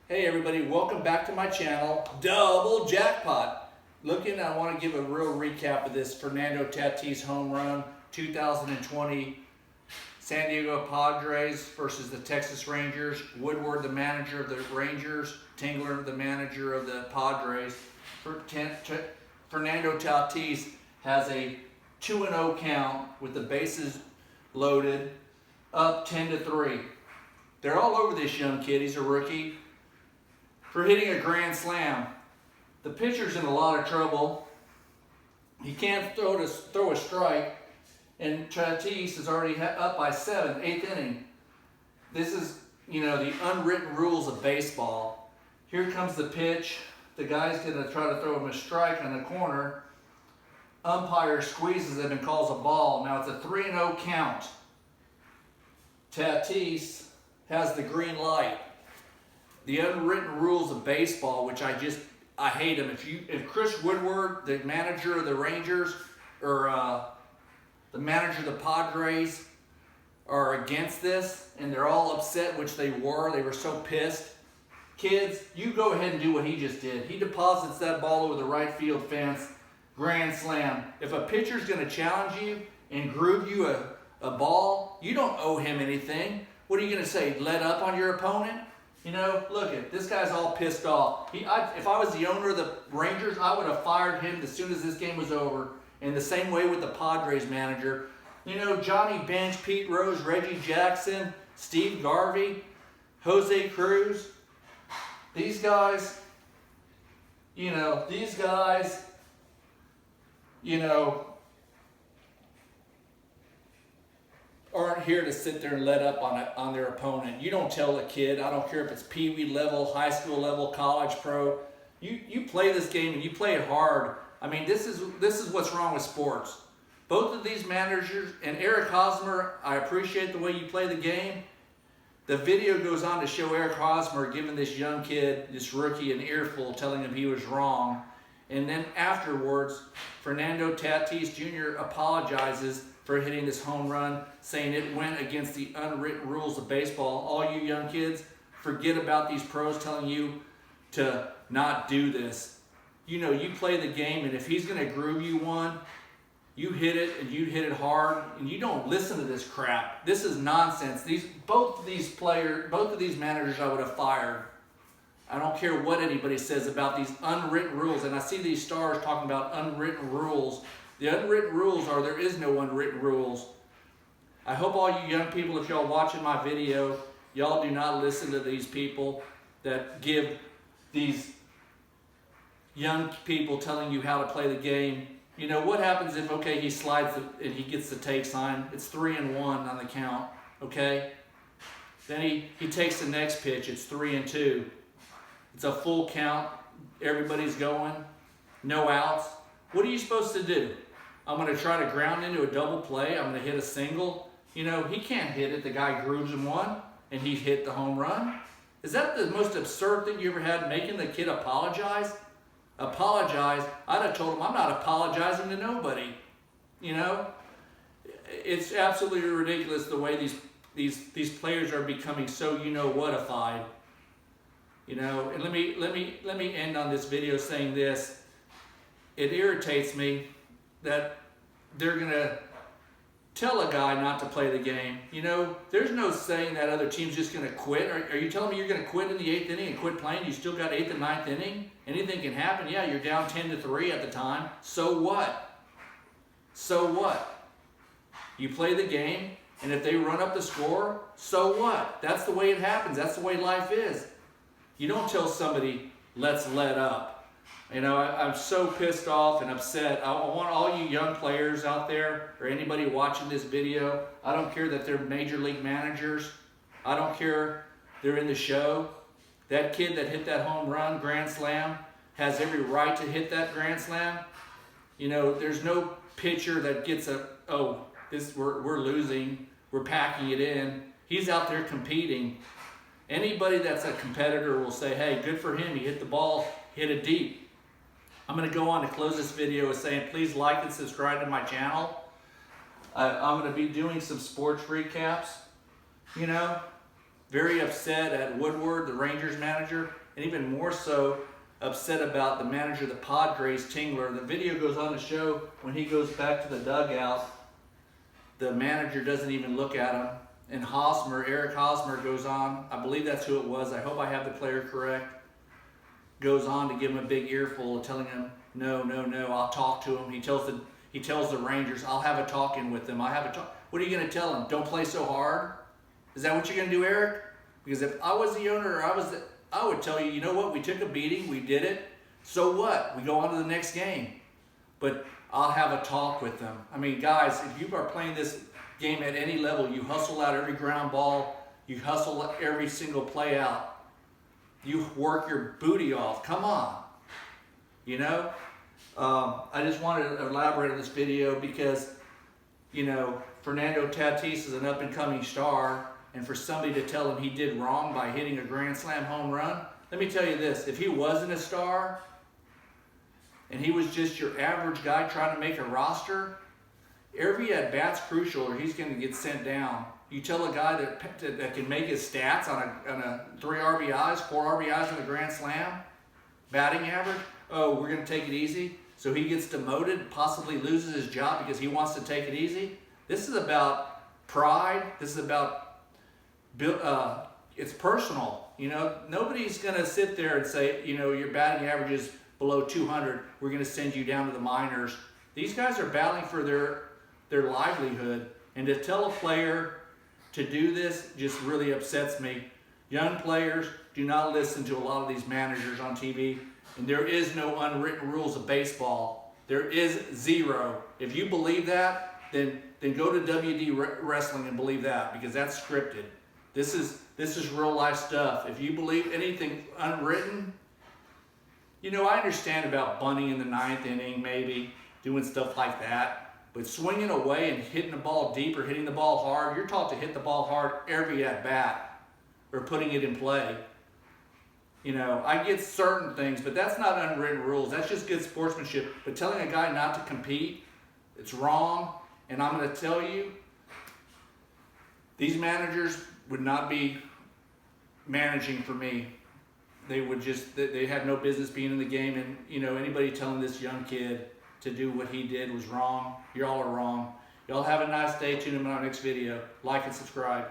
Hey everybody, welcome back to my channel, Double Jackpot. I want to give a real recap of this Fernando Tatis home run, 2020 San Diego Padres versus the Texas Rangers. Woodward, the manager of the Rangers, Tingler, the manager of the Padres. Fernando Tatis has a 2-0 count with the bases loaded, up 10-3. They're all over this young kid. He's a rookie. For hitting a grand slam. The pitcher's in a lot of trouble. He can't throw a strike, and Tatis is already up by 7, 8th inning. This is, the unwritten rules of baseball. Here comes the pitch. The guy's going to try to throw him a strike on the corner. Umpire squeezes him and calls a ball. Now it's a 3-0 count. Tatis has the green light. The unwritten rules of baseball, which I hate them. If Chris Woodward, the manager of the Rangers, or the manager of the Padres, are against this and they're all upset, which they were so pissed. Kids, you go ahead and do what he just did. He deposits that ball over the right field fence, grand slam. If a pitcher's going to challenge you and groove you a ball, you don't owe him anything. What are you going to say? Let up on your opponent? Look at this guy's all pissed off. If I was the owner of the Rangers, I would have fired him as soon as this game was over. And the same way with the Padres manager. Johnny Bench, Pete Rose, Reggie Jackson, Steve Garvey, Jose Cruz. These guys, aren't here to sit there and let up on their opponent. You don't tell a kid, I don't care if it's Pee Wee level, high school level, college pro. You play this game and you play it hard. I mean, this is what's wrong with sports. Both of these managers, and Eric Hosmer, I appreciate the way you play the game. The video goes on to show Eric Hosmer giving this young kid, this rookie, an earful, telling him he was wrong. And then afterwards, Fernando Tatis Jr. apologizes for hitting this home run, saying it went against the unwritten rules of baseball. All you young kids, forget about these pros telling you to not do this. You play the game, and if he's going to groove you one, you hit it, and you hit it hard, and you don't listen to this crap. This is nonsense. Both of these managers I would have fired. I don't care what anybody says about these unwritten rules, and I see these stars talking about unwritten rules. The unwritten rules are there is no unwritten rules. I hope all you young people, if y'all watching my video, y'all do not listen to these people that give these young people telling you how to play the game. What happens if, okay, he slides and he gets the take sign? It's 3-1 on the count, okay? Then he takes the next pitch, it's 3-2. It's a full count, everybody's going, no outs. What are you supposed to do? I'm going to try to ground into a double play. I'm going to hit a single. He can't hit it. The guy grooves him one, and he hit the home run. Is that the most absurd thing you ever had, making the kid apologize? Apologize? I'd have told him, I'm not apologizing to nobody. It's absolutely ridiculous the way these players are becoming so whatified. And let me end on this video saying this. It irritates me that they're going to tell a guy not to play the game. There's no saying that other team's just going to quit. Are you telling me you're going to quit in the 8th inning and quit playing? You still got 8th and 9th inning? Anything can happen. Yeah, you're down 10-3 at the time. So what? So what? You play the game, and if they run up the score, so what? That's the way it happens. That's the way life is. You don't tell somebody, let's let up. I'm so pissed off and upset. I want all you young players out there, or anybody watching this video, I don't care that they're major league managers. I don't care they're in the show. That kid that hit that home run, grand slam, has every right to hit that grand slam. There's no pitcher that gets we're losing, we're packing it in. He's out there competing. Anybody that's a competitor will say, hey, good for him, he hit the ball, hit it deep. I'm going to go on to close this video with saying, please like and subscribe to my channel. I'm going to be doing some sports recaps. very upset at Woodward, the Rangers manager, and even more so upset about the manager of the Padres, Tingler. The video goes on to show when he goes back to the dugout, the manager doesn't even look at him. And Eric Hosmer goes on, I believe that's who it was, I hope I have the player correct, goes on to give him a big earful, telling him, no, I'll talk to him. He tells the Rangers, I'll have a talk-in with them. What are you going to tell him? Don't play so hard? Is that what you're going to do, Eric? Because if I was the owner, I would tell you, you know what? We took a beating. We did it. So what? We go on to the next game. But I'll have a talk with them. I mean, guys, if you are playing this game at any level, you hustle out every ground ball. You hustle every single play out. You work your booty off. Come on. You know? I just wanted to elaborate on this video because, you know, Fernando Tatis is an up-and-coming star, and for somebody to tell him he did wrong by hitting a grand slam home run, let me tell you this, if he wasn't a star and he was just your average guy trying to make a roster, every at-bat's crucial or he's going to get sent down. You tell a guy that can make his stats on a 3 RBIs, 4 RBIs in the grand slam, batting average, oh, we're going to take it easy. So he gets demoted, possibly loses his job because he wants to take it easy. This is about pride. This is about, it's personal. You know, nobody's going to sit there and say, you know, your batting average is below 200. We're going to send you down to the minors. These guys are battling for their livelihood. And to tell a player to do this just really upsets me. Young players do not listen to a lot of these managers on TV. And there is no unwritten rules of baseball. There is zero. If you believe that, then go to WD Wrestling and believe that, because that's scripted. This is real life stuff. If you believe anything unwritten, you know, I understand about bunting in the 9th inning, maybe doing stuff like that. But swinging away and hitting the ball deep or hitting the ball hard, you're taught to hit the ball hard every at bat or putting it in play. You know, I get certain things, but that's not unwritten rules. That's just good sportsmanship. But telling a guy not to compete, it's wrong. And I'm going to tell you, these managers would not be managing for me. They would just, they have no business being in the game. And, you know, anybody telling this young kid to do what he did was wrong, y'all are wrong. Y'all have a nice day. Tune in on our next video. Like and subscribe.